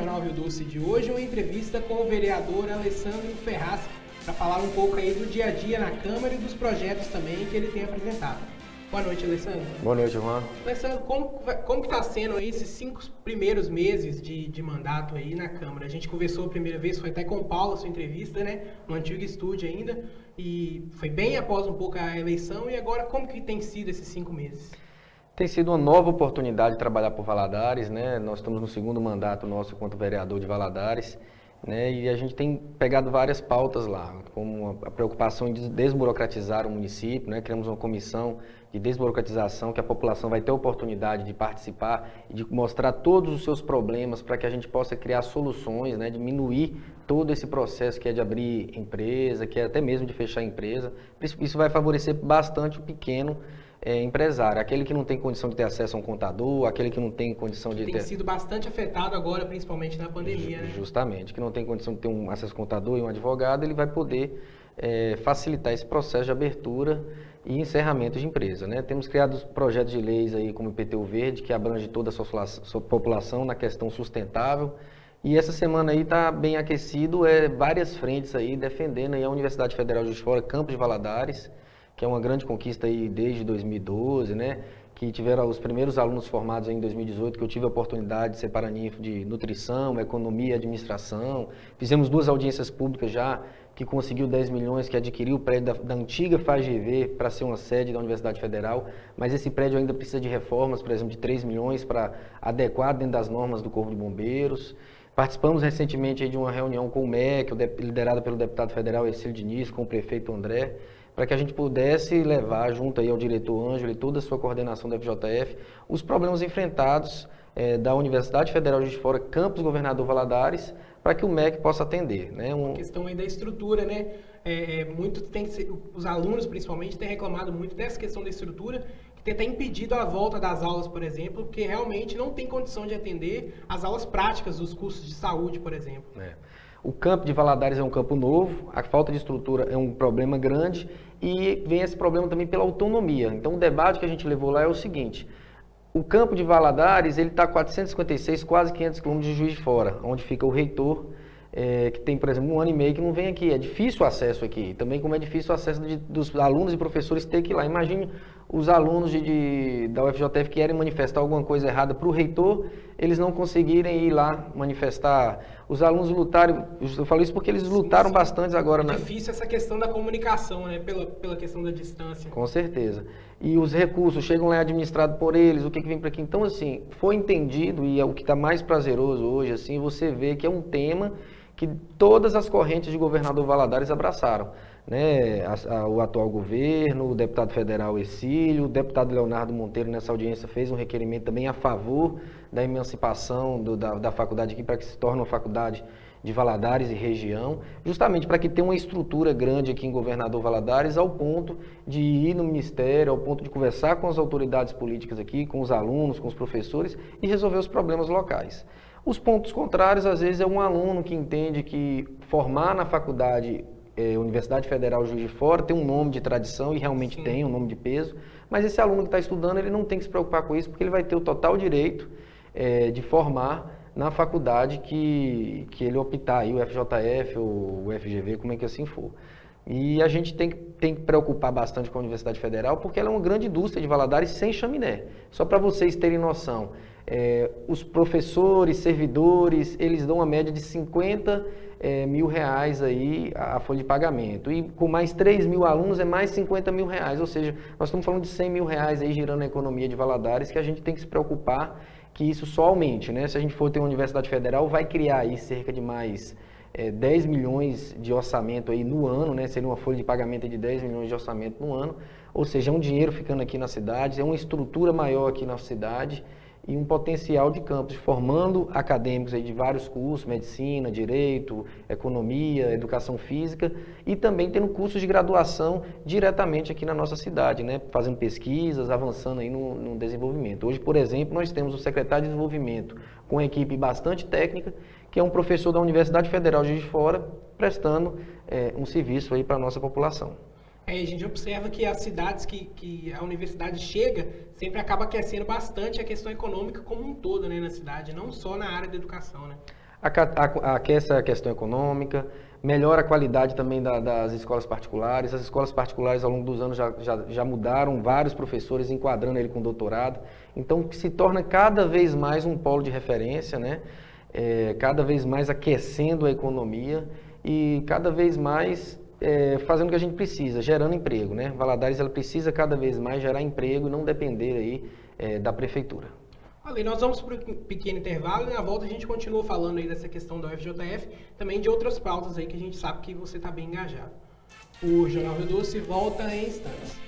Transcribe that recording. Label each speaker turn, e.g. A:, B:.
A: Jornal Rio Doce de hoje uma entrevista com o vereador Alessandro Ferraz para falar um pouco aí do dia a dia na Câmara e dos projetos também que ele tem apresentado. Boa noite, Alessandro.
B: Boa noite, Juan.
A: Alessandro, como que está sendo aí esses 5 primeiros meses de mandato aí na Câmara? A gente conversou a primeira vez, foi até com o Paulo a sua entrevista, né? No antigo estúdio ainda, e foi bem após um pouco a eleição, e agora como que tem sido esses 5 meses?
B: Tem sido uma nova oportunidade de trabalhar por Valadares, né? Nós estamos no segundo mandato nosso quanto vereador de Valadares, né? E a gente tem pegado várias pautas lá, como a preocupação em desburocratizar o município, né? Criamos uma comissão de desburocratização que a população vai ter a oportunidade de participar e de mostrar todos os seus problemas para que a gente possa criar soluções, né? Diminuir todo esse processo que é de abrir empresa, que é até mesmo de fechar empresa. Isso vai favorecer bastante o pequeno empresário, aquele que não tem condição de ter acesso a um contador, aquele que não tem condição de ter...
A: Tem sido bastante afetado agora, principalmente na pandemia, né?
B: Justamente, que não tem condição de ter um acesso a um contador e um advogado, ele vai poder facilitar esse processo de abertura e encerramento de empresa, né? Temos criado projetos de leis aí como o IPTU Verde, que abrange toda a sua população na questão sustentável. E essa semana aí está bem aquecido, várias frentes aí defendendo aí a Universidade Federal de Juiz de Fora, Campus de Valadares, que é uma grande conquista aí desde 2012, né? Que tiveram os primeiros alunos formados em 2018, que eu tive a oportunidade de ser paraninfo de nutrição, economia e administração. Fizemos 2 audiências públicas já, que conseguiu 10 milhões, que adquiriu o prédio da antiga FAGV para ser uma sede da Universidade Federal, mas esse prédio ainda precisa de reformas, por exemplo, de 3 milhões para adequar dentro das normas do Corpo de Bombeiros. Participamos recentemente aí de uma reunião com o MEC, liderada pelo deputado federal Ercílio Diniz, com o prefeito André, para que a gente pudesse levar junto aí ao diretor Ângelo e toda a sua coordenação da FJF os problemas enfrentados da Universidade Federal de Juiz de Fora, Campus Governador Valadares, para que o MEC possa atender, né?
A: A questão aí da estrutura, né? Os alunos, principalmente, têm reclamado muito dessa questão da estrutura, que tem até impedido a volta das aulas, por exemplo, porque realmente não tem condição de atender as aulas práticas dos cursos de saúde, por exemplo.
B: O campo de Valadares é um campo novo, a falta de estrutura é um problema grande e vem esse problema também pela autonomia. Então o debate que a gente levou lá é o seguinte: o campo de Valadares ele está a 456, quase 500 quilômetros de Juiz de Fora, onde fica o reitor, que tem, por exemplo, 1 ano e meio que não vem aqui. É difícil o acesso aqui, também como é difícil o acesso dos alunos e professores ter que ir lá. Imagine os alunos da UFJF que querem manifestar alguma coisa errada para o reitor, eles não conseguirem ir lá manifestar. Os alunos lutaram, eu falo isso porque eles lutaram bastante agora.
A: É difícil essa questão da comunicação, né? Pela questão da distância.
B: Com certeza. E os recursos chegam lá administrados por eles, o que vem para aqui. Então, assim, foi entendido, e é o que está mais prazeroso hoje, assim, você vê que é um tema que todas as correntes de governador Valadares abraçaram, né? O atual governo, o deputado federal Ercílio, o deputado Leonardo Monteiro nessa audiência fez um requerimento também a favor da emancipação da faculdade aqui para que se torne uma faculdade de Valadares e região, justamente para que tenha uma estrutura grande aqui em Governador Valadares, ao ponto de ir no Ministério, ao ponto de conversar com as autoridades políticas aqui, com os alunos, com os professores e resolver os problemas locais. Os pontos contrários, às vezes, é um aluno que entende que formar na faculdade Universidade Federal Juiz de Fora tem um nome de tradição e realmente tem um nome de peso, mas esse aluno que está estudando, ele não tem que se preocupar com isso, porque ele vai ter o total direito de formar na faculdade que ele optar, aí, o FJF ou o FGV, como é que assim for. E a gente tem que preocupar bastante com a Universidade Federal, porque ela é uma grande indústria de Valadares sem chaminé. Só para vocês terem noção, os professores, servidores, eles dão uma média de 50 mil reais aí a folha de pagamento. E com mais 3 mil alunos é mais 50 mil reais. Ou seja, nós estamos falando de 100 mil reais aí girando a economia de Valadares, que a gente tem que se preocupar que isso só aumente, né? Se a gente for ter uma Universidade Federal, vai criar aí cerca de mais 10 milhões de orçamento aí no ano, né? Seria uma folha de pagamento de 10 milhões de orçamento no ano. Ou seja, é um dinheiro ficando aqui na cidade, é uma estrutura maior aqui na cidade e um potencial de campus, formando acadêmicos aí de vários cursos, medicina, direito, economia, educação física, e também tendo cursos de graduação diretamente aqui na nossa cidade, né? Fazendo pesquisas, avançando aí no desenvolvimento. Hoje, por exemplo, nós temos o secretário de desenvolvimento com uma equipe bastante técnica, que é um professor da Universidade Federal de Juiz de Fora, prestando um serviço aí para a nossa população.
A: A gente observa que as cidades que a universidade chega sempre acaba aquecendo bastante a questão econômica como um todo, né, na cidade, não só na área da educação, né?
B: Aquece a questão econômica, melhora a qualidade também das escolas particulares. As escolas particulares, ao longo dos anos, já mudaram vários professores, enquadrando ele com doutorado. Então, se torna cada vez mais um polo de referência, né? Cada vez mais aquecendo a economia e cada vez mais fazendo o que a gente precisa, gerando emprego, né? Valadares ela precisa cada vez mais gerar emprego e não depender aí da prefeitura.
A: Ale, nós vamos para um pequeno intervalo e na volta a gente continua falando aí dessa questão da UFJF, também de outras pautas aí que a gente sabe que você está bem engajado. O Jornal Rio Doce volta em instantes.